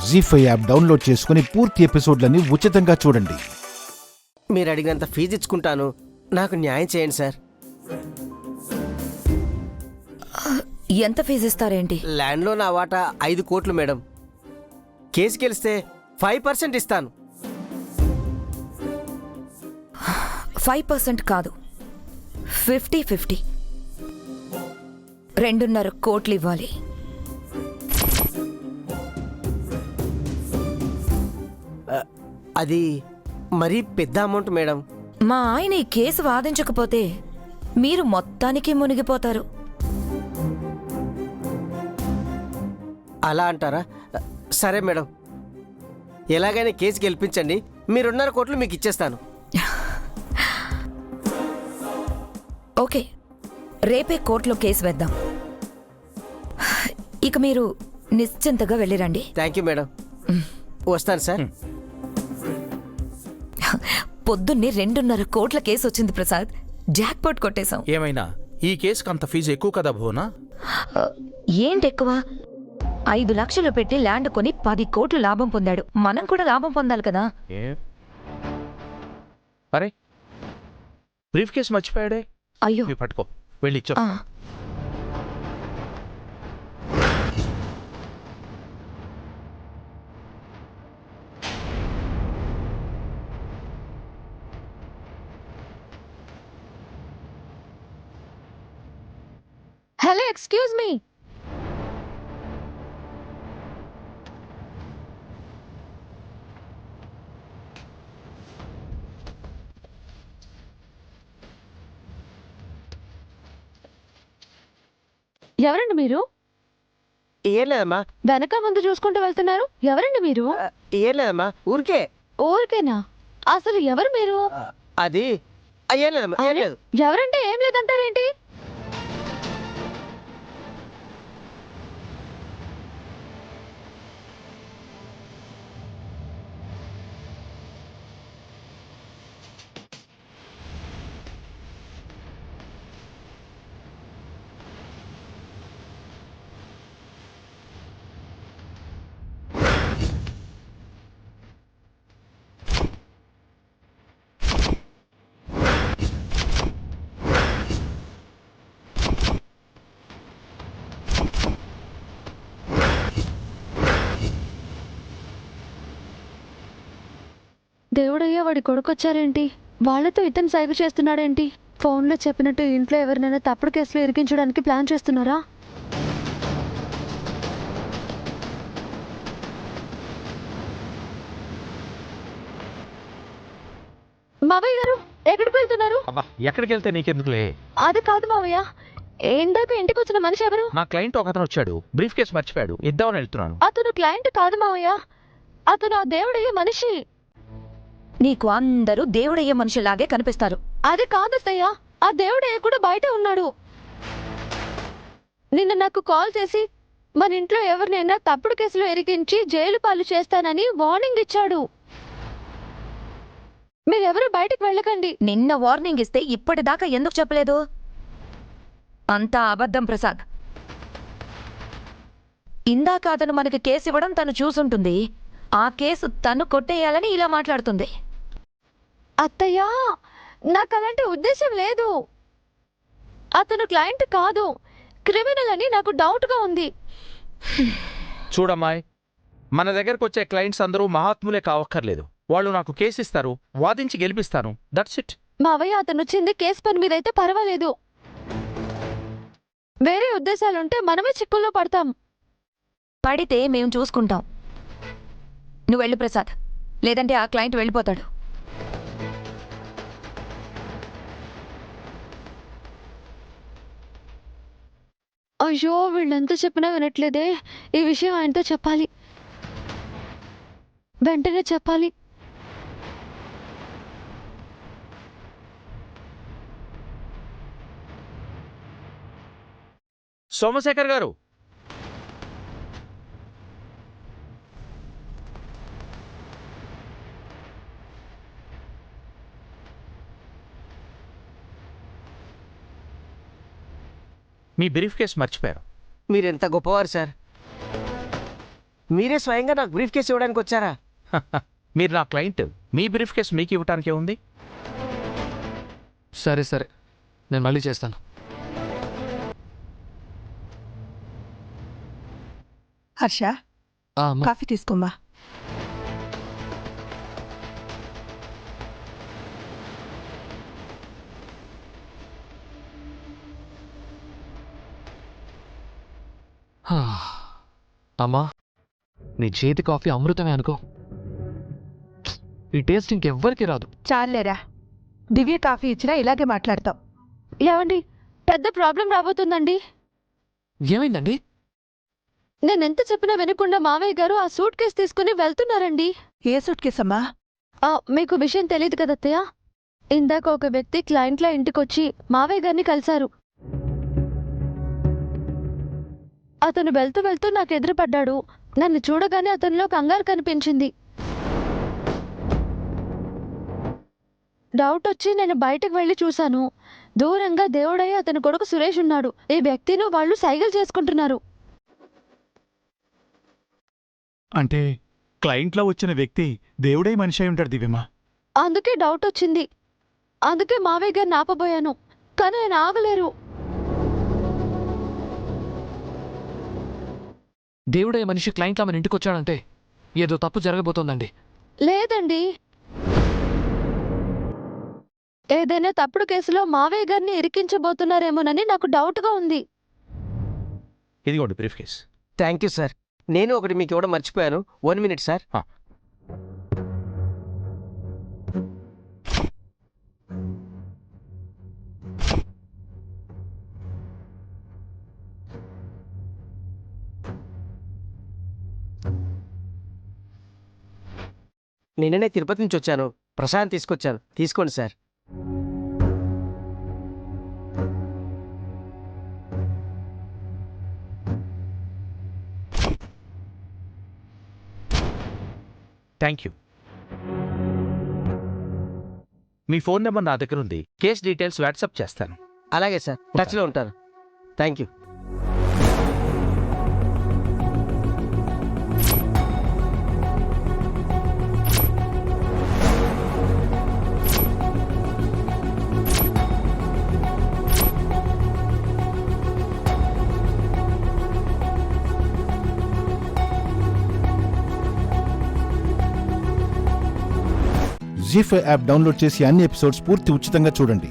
జీ5 app download చేసుకుని పూర్తి ఎపిసోడ్లని ఉచితంగా చూడండి. మీరు అడిగినంత ఫీజు ఇచ్చుకుంటాను, నాకు న్యాయం చేయండి సార్. ఎంత ఫీజు ఇస్తారేంటి? ల్యాండ్లో నా వాటా 5 కోట్లు మేడం. కేసు గెలిస్తే 5% ఇస్తాను. 5% కాదు, 50-50. 2.5 కోట్లు ఇవ్వాలి. అది మరీ పెద్ద అమౌంట్ మేడం. మా ఆయన ఈ కేసు వాదించకపోతే మీరు మొత్తానికి మునిగిపోతారు. అలా అంటారా? సరే మేడం, ఎలాగైనా కేసు గెలిపించండి. మీరు 2.5 కోట్లు మీకు ఇచ్చేస్తాను. ఓకే, రేపే కోర్టులో కేసు వేద్దాం. ఇక మీరు నిశ్చింతగా వెళ్ళిరండి. థ్యాంక్ యూ మేడం, వస్తాను సార్. పొద్దున్నే 2.5 కోట్ల కేసు వచ్చింది ప్రసాద్. జాక్పాట్ కొట్టేశాం. ఏమైనా ఈ కేసుకు అంత ఫీజు ఎక్కువ కదా భువనా? ఏంటి ఎక్కువ? 5 లక్షలు పెట్టి ల్యాండ్ కొని 10 కోట్లు లాభం పొందాడు. మనం కూడా లాభం పొందాలి కదా. అరే, బ్రీఫ్ కేసు మర్చిపోయాడే. అయ్యో, ఇవి పట్టుకో, వెళ్ళి ఇచ్చో. Hello, excuse me. ఎవరండి మీరు? ఏం లేదమ్మా. వెనక ముందు చూసుకుంటూ వెళ్తున్నారు. ఎవరండి మీరు? ఏం లేదమ్మా, ఊరికే. ఊరికేనా? అసలు ఎవరు మీరు? అది ఏం లేదమ్మా, ఏం లేదు. ఎవరంటే ఏం లేదంటారేంటి? దేవుడయ్యా, వాడి కొడుకొచ్చారేంటి? వాళ్ళతో ఇతను సైగ చేస్తున్నాడేంటి? ఫోన్లో చెప్పినట్టు ఇంట్లో ఎవరినైనా తప్పుడు కేసులో ఇరికించడానికి ప్లాన్ చేస్తున్నారా? మావయ్య గారు, ఎక్కడికి వెళ్తున్నారు? ఎక్కడికి వెళ్తే నీకెందుకులే. అది కాదు మావయ్య, ఏందాక ఇంటికి వచ్చిన మనిషి ఎవరు? నా క్లయింట్ ఒకతను వచ్చాడు, బ్రీఫ్ కేసు మర్చిపోయాడు, ఇద్దామని వెళ్తున్నాను. అతను క్లయింట్ కాదు మావయ్య, అతను ఆ దేవుడయ్యే మనిషి. నీకు అందరూ దేవుడయ్యే మనుషులాగే కనిపిస్తారు. అది కాదత్తయ్య, ఆ దేవుడయ్య కూడా బయట ఉన్నాడు. నిన్న నాకు కాల్ చేసి మన ఇంట్లో ఎవరినైనా తప్పుడు కేసులో ఇరికించి జైలు పాలు చేస్తానని వార్నింగ్ ఇచ్చాడు. మీరెవరూ బయటకు వెళ్ళకండి. నిన్న వార్నింగ్ ఇస్తే ఇప్పటిదాకా ఎందుకు చెప్పలేదు? అంతా అబద్ధం ప్రసాద్. ఇందాక అతను మనకి కేసు ఇవ్వడం తను చూసుంటుంది. ఆ కేసు తను కొట్టేయాలని ఇలా మాట్లాడుతుంది. అత్తయ్యా, నాకు అలాంటి ఉద్దేశం లేదు. అతను క్లయింట్ కాదు, క్రిమినల్ అని నాకు డౌట్గా ఉంది. చూడమ్మాయ్, మన దగ్గరకు వచ్చే క్లయింట్స్ అందరూ మహాత్ములే కావక్కర్లేదు. వాళ్ళు నాకు కేసు ఇస్తారు, వాదించి గెలిపిస్తాను. That's it. మావయ్య, అతను వచ్చింది కేసు పని మీద అయితే పర్వాలేదు. వేరే ఉద్దేశాలుంటే మనమే చిక్కుల్లో పడతాం. పడితే మేము చూసుకుంటాం. నువ్వు వెళ్ళు ప్రసాద్, లేదంటే ఆ క్లయింట్ వెళ్ళిపోతాడు. అయ్యో, వీళ్ళెంత చెప్పినా వినట్లేదే. ఈ విషయం ఆయనతో చెప్పాలి, వెంటనే చెప్పాలి. సోమశేఖర్ గారు, మీ బ్రీఫ్ కేసు మర్చిపోయారు. మీరెంత గొప్పవారు సార్. మీరే స్వయంగా నాకు బ్రీఫ్ కేసు ఇవ్వడానికి వచ్చారా? మీరు నా క్లయింట్, మీ బ్రీఫ్ కేసు మీకు ఇవ్వటానికి ఉంది. సరే సరే, నేను మళ్ళీ చేస్తాను. హర్ష, అమ్మా. కాఫీ తీసుకోమ్మా. అమ్మా, నీ చేతి కాఫీ అమృతమే అనుకో. ఈ టేస్ట్ ఇంకెవ్వరికి రాదు. చాలేరా, దివ్య కాఫీ ఇచ్చినా ఇలాగే మాట్లాడతాం. ఏమండి, పెద్ద ప్రాబ్లం రాబోతుందండి. ఏమైందండి? నేనెంత చెప్పినా వినకుండా మావయ్య గారు ఆ సూట్ కేసు తీసుకుని వెళ్తున్నారండి. ఏ సూట్ కేసమ్మా? మీకు విషయం తెలియదు కదత్తయ్య. ఇందాక ఒక వ్యక్తి క్లయింట్ల ఇంటికొచ్చి మావయ్య గారిని కలిశారు. అతను వెళ్తూ వెళ్తూ నాకు ఎదురుపడ్డాడు. నన్ను చూడగానే అతనిలో కంగారు కనిపించింది. డౌట్ వచ్చి నేను బయటకు వెళ్ళి చూశాను. దూరంగా దేవుడయ్య అతని కొడుకు సురేష్ ఉన్నాడు. ఈ వ్యక్తిని వాళ్ళు సైగలు చేసుకుంటున్నారు. అంటే క్లయింట్లో వచ్చిన వ్యక్తి దేవుడై మనిషి అయి ఉంటాడు దివ్యమ్మ. అందుకే డౌట్ వచ్చింది. అందుకే మావయ్య గారిని ఆపబోయాను, కానీ ఆయన ఆగలేరు. దేవుడయ్య మనిషి క్లయింట్లా మన ఇంటికి వచ్చాడంటే ఏదో తప్పు జరగబోతోందండి. లేదండి, ఏదైనా తప్పుడు కేసులో మావయ్య గారిని ఇరికించబోతున్నారేమోనని నాకు డౌట్గా ఉంది. ఇదిగోండి brief case. Thank you sir. నేను ఒకటి మీకు ఇవ్వడం మర్చిపోయాను. 1 minute సార్. నిన్ననే తిరుపతి నుంచి వచ్చాను. ప్రశాంత్ తీసుకొచ్చాను, తీసుకోండి sir. Thank you. Me phone number నా దగ్గర ఉంది. కేస్ డీటెయిల్స్ వాట్సాప్ చేస్తాను. అలాగే సార్, టచ్లో ఉంటాను. Thank you. ZEE5 app download చేసి అన్ని ఎపిసోడ్స్ పూర్తి ఉచితంగా చూడండి.